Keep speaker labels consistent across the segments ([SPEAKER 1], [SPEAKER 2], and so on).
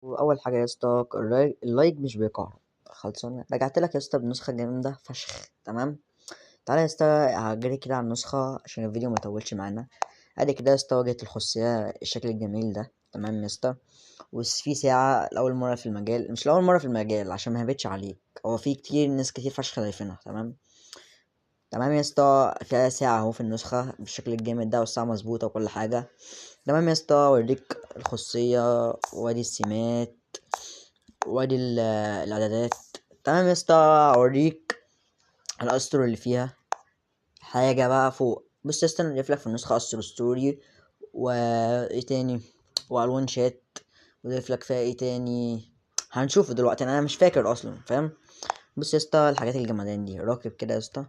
[SPEAKER 1] واول حاجه يا اسطى اللايك مش بيقع. خلصانه، رجعت لك يا اسطى بنسخه جامده فشخ. تمام، تعالى يا اسطى هجري كده على النسخه عشان الفيديو ما يطولش معانا. ادي كده يا اسطى واجهه الخاصيه، الشكل الجميل ده. تمام يا اسطى، وفي ساعه لاول مره في المجال، مش لاول مره في المجال عشان ما هبتش عليك، هو في كتير ناس كتير فشخ ضايفينها. تمام تمام يا اسطى، فيها ساعه اهو في النسخه بالشكل الجامد ده، والساعه مظبوطه وكل حاجه. تمام يا اسطى، اوريك الخصوصيه وادي السمات وادي الاعدادات. تمام يا اسطى، اوريك الاسطر اللي فيها حاجه بقى فوق. بص يا اسطى، انا لك في النسخه اسطر ستوري، وايه تاني، والوان شات، وضيف لك فيها ايه تاني هنشوفه دلوقتي، انا مش فاكر اصلا، فاهم. بص يا اسطى، الحاجات الجمدان دي راكب كده يا اسطى.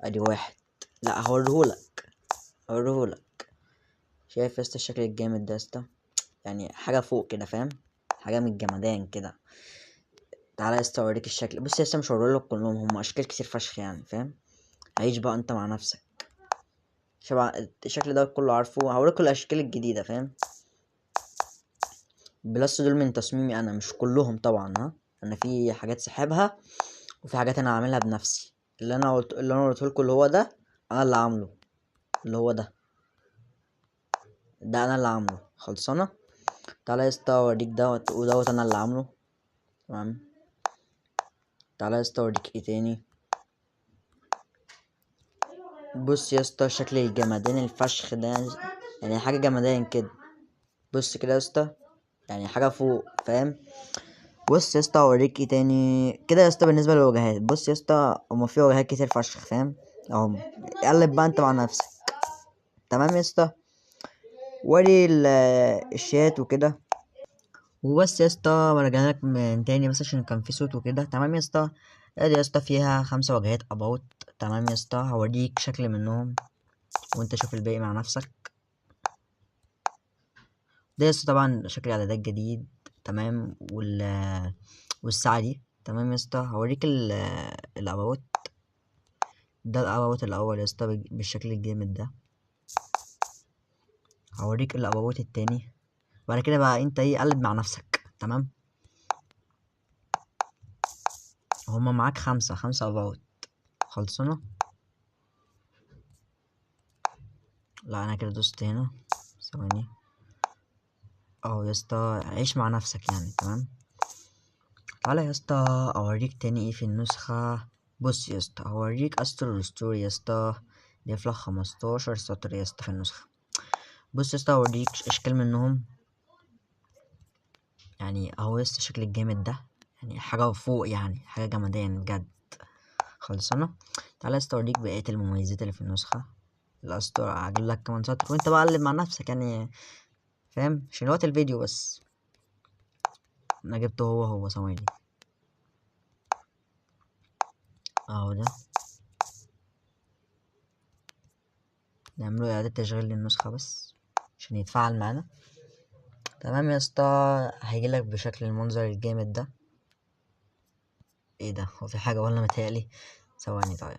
[SPEAKER 1] ادي واحد، لا هوريهولك. شايف يا اسطى الشكل الجامد ده يا اسطى؟ يعني حاجه فوق كده، فاهم، حاجه من الجمدان كده. تعالى يا اسطى اوريك الشكل. بص يا اسطى، مش هوريلك كلهم، هم اشكال كتير فشخ يعني، فاهم. عيش بقى انت مع نفسك. شبع الشكل ده كله عارفه، هوريك الاشكال الجديده، فاهم. بلس دول من تصميمي انا، مش كلهم طبعا، ها. انا في حاجات سحبها، وفي حاجات انا عاملها بنفسي. اللي انا قلت لكم اللي هو ده، انا اللي عامله. اللي هو ده انا اللي عامله. خلصانه. تعالى يا اسطى اوريك ودوت انا اللي عامله. تمام. تعالى يا اسطى اوريك ايه تاني. بص يا اسطى، شكل الجمدان الفشخ ده، يعني حاجه جمدان كده. بص كده يا اسطى، يعني حاجه فوق، فاهم. بص يا اسطى اوريك ايه تاني كده يا اسطى. بالنسبه للوجهات، بص يا اسطى، هما في وجهات كتير فشخ، فاهم. اهم، قلب بقى انت مع نفسك. تمام يا اسطى، وري الشات وكده. وبس يا اسطى، برجع لك من تاني بس عشان كان في صوت وكده. تمام يا اسطى، ادي يا اسطى فيها 5 واجهات اباوت. تمام يا اسطى، هوريك شكل منهم وانت شوف الباقي مع نفسك. ده يا اسطى طبعا شكل اعدادات جديد. تمام، والساعة دي. تمام يا اسطى، هوريك الاباوت. ده الاباوت الاول يا اسطى بالشكل الجامد ده. هوريك الاباوت التاني. بعد كده بقى انت ايه، قلب مع نفسك. تمام، هما معاك 5 اباوت. خلصنا. لا انا كده دوست هنا، ثواني. اهو يا اسطى، عيش مع نفسك يعني. تمام، تعالى يا اسطى اوريك تاني ايه في النسخة. بص يا اسطى، هوريك استر ستوري يا اسطى. ضيف لك 15 سطر يا اسطى في النسخة. بص يا اسطى، هوريك اشكال منهم. يعني اهو يا اسطى الشكل الجامد ده، يعني حاجة فوق، يعني حاجة جمدان بجد. خلصنا. تعالى يا اسطى اوريك بقية المميزات اللي في النسخة. الاسطر هجيب لك كمان سطر، وانت بقى قلب مع نفسك يعني، فاهم، عشان وقت الفيديو بس. انا جبته هو ثواني. اهو ده، نعمله اعادة تشغيل للنسخة بس عشان يتفاعل معانا. تمام يا اسطى، هيجيلك بشكل المنظر الجامد ده. ايه ده، هو في حاجة ولا متهيألي؟ ثواني طيب.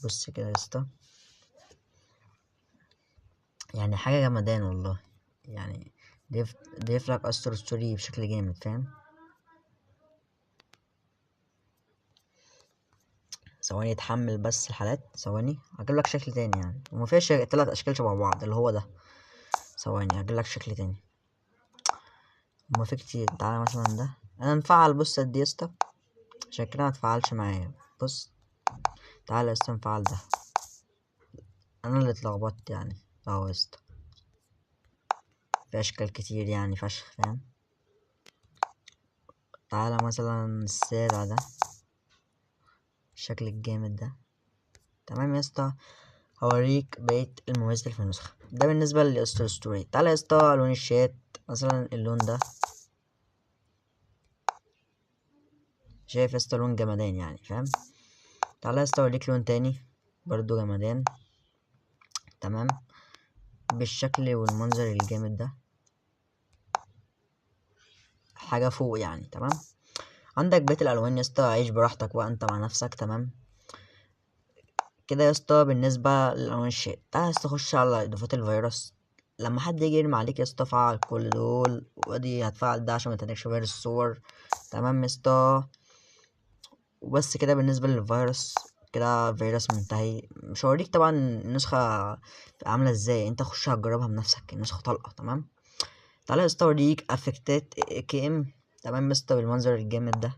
[SPEAKER 1] بص كده يا اسطى، يعني حاجة جمدان والله. يعني ضيف لك استر ستوري بشكل جامد، فاهم. ثواني يتحمل بس الحالات. ثواني هجيب لك شكل تاني، يعني وما فيش 3 اشكال شبه بعض اللي هو ده. ثواني هجيب لك شكل تاني، هما في كتير. تعالى مثلا ده انا مفعل. بص قد ايه يا اسطى، عشان كده متفعلش معايا. بص، تعالى يا اسطى نفعل ده. انا اللي اتلخبطت يعني. اهو يا اسطى، في اشكال كتير يعني فشخ، فاهم. تعالى مثلا السابع ده، الشكل الجامد ده. تمام يا اسطى، هوريك بقية المميزات اللي في النسخة. ده بالنسبة للأستر ستوري. تعالى يا اسطى لون الشات، مثلا اللون ده. شايف يا اسطى لون جمدان يعني، فاهم. تعالى يا اسطى اوريك لون تاني برضو جمدان. تمام، بالشكل والمنظر الجامد ده، حاجة فوق يعني. تمام، عندك بقية الألوان يا اسطى، عيش براحتك بقى انت مع نفسك. تمام كده يا اسطى بالنسبة للألوان الشات. تعالى يا اسطى خش على إضافات الفيروس. لما حد يجي يرمي عليك يا اسطى فعل كل دول، وادي هتفعل ده عشان ما تنكش فيروس الصور. تمام يا اسطى. وبس كده بالنسبة للفيروس، كده فيروس منتهي. مش هوريك طبعا النسخة عاملة ازاي، انت خش هتجربها بنفسك، النسخة طلقة. تمام. تعالى يا اسطى اوريك افكتات كي ام. تمام يا اسطى بالمنظر الجامد ده.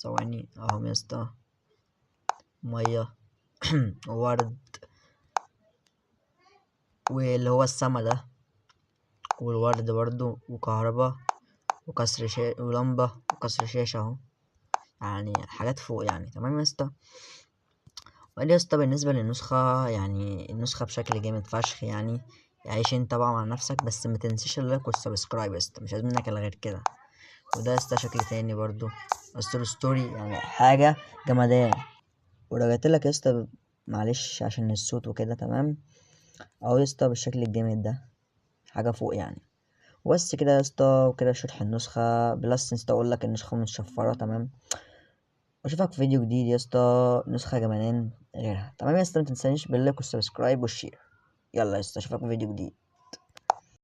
[SPEAKER 1] ثواني اهو يا اسطى، مية وورد، واللي هو السما ده، والورد برضو، وكهربا، وكسر ولمبة، وكسر شاشة اهو، يعني حاجات فوق يعني. تمام يا اسطى. وادي يا اسطى بالنسبة للنسخة، يعني النسخة بشكل جامد فشخ يعني. عيش انت بقى مع نفسك، بس متنسيش اللايك والسبسكرايب يا اسطى، مش عايز منك الا غير كده. وده يا اسطى شكل تاني برضو، ستوري يعني حاجة جمدان. ورجعتلك يا اسطى، معلش عشان الصوت وكده. تمام. اهو يا اسطى بالشكل الجامد ده، حاجة فوق يعني. وبس كده يا اسطى، وكده شرح النسخة بلس نسيت اقول لك النسخة متشفرة. تمام. واشوفك في فيديو جديد يا اسطى، نسخة جمالان غيرها. تمام يا اسطى، متنسانيش باللايك والسبسكرايب والشير. يلا يا اسطى اشوفك في فيديو جديد.